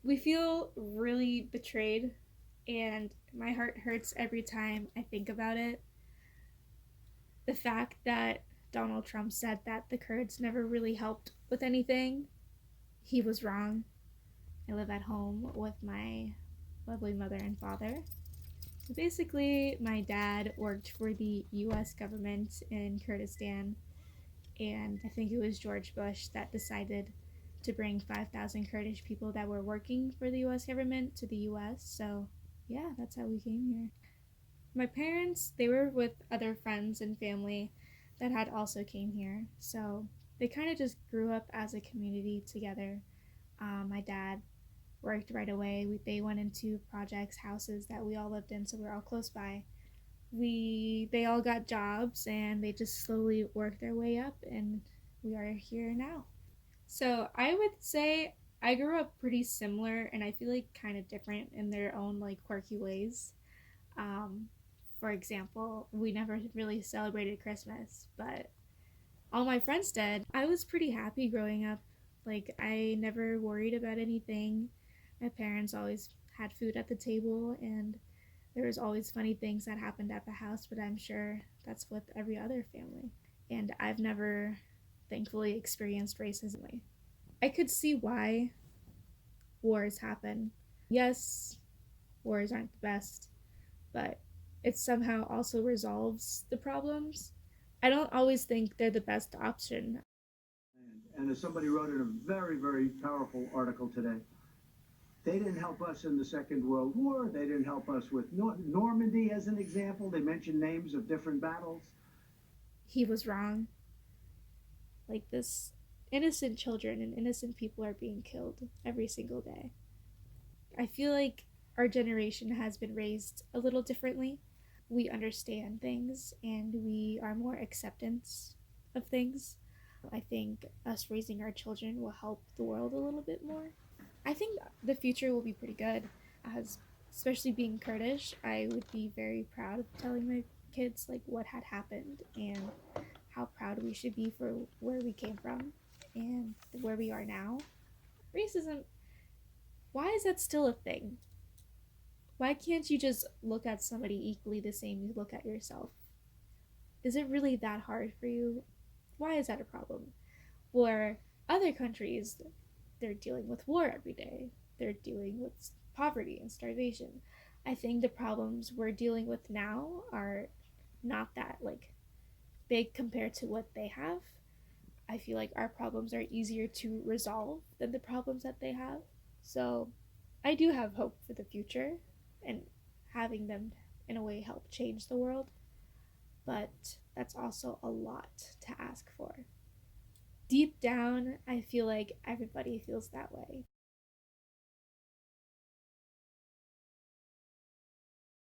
We feel really betrayed, and my heart hurts every time I think about it. The fact that Donald Trump said that the Kurds never really helped with anything, he was wrong. I live at home with my lovely mother and father. So basically, my dad worked for the US government in Kurdistan, and I think it was George Bush that decided to bring 5,000 Kurdish people that were working for the US government to the US. So, yeah, that's how we came here. My parents, they were with other friends and family that had also came here. So, they kind of just grew up as a community together. My dad worked right away. They went into projects, houses that we all lived in, so we're all close by. They all got jobs and they just slowly worked their way up, and we are here now. So I would say I grew up pretty similar, and I feel like kind of different in their own like quirky ways. Um, for example, we never really celebrated Christmas, but all my friends did. I was pretty happy growing up. Like, I never worried about anything. My parents always had food at the table, and there was always funny things that happened at the house, but I'm sure that's with every other family. And I've never, thankfully, experienced racism. I could see why wars happen. Yes, wars aren't the best, but it somehow also resolves the problems. I don't always think they're the best option. And as somebody wrote in a very, very powerful article today, they didn't help us in the Second World War. They didn't help us with Normandy, as an example. They mentioned names of different battles. He was wrong. Like, this innocent children and innocent people are being killed every single day. I feel like our generation has been raised a little differently. We understand things and we are more acceptance of things. I think us raising our children will help the world a little bit more. I think the future will be pretty good. As especially being Kurdish, I would be very proud of telling my kids like what had happened and how proud we should be for where we came from and where we are now. Racism, why is that still a thing? Why can't you just look at somebody equally the same you look at yourself? Is it really that hard for you? Why is that a problem? Where other countries, they're dealing with war every day, they're dealing with poverty and starvation. I think the problems we're dealing with now are not that like big compared to what they have. I feel like our problems are easier to resolve than the problems that they have. So I do have hope for the future and having them in a way help change the world, but that's also a lot to ask for. Deep down, I feel like everybody feels that way.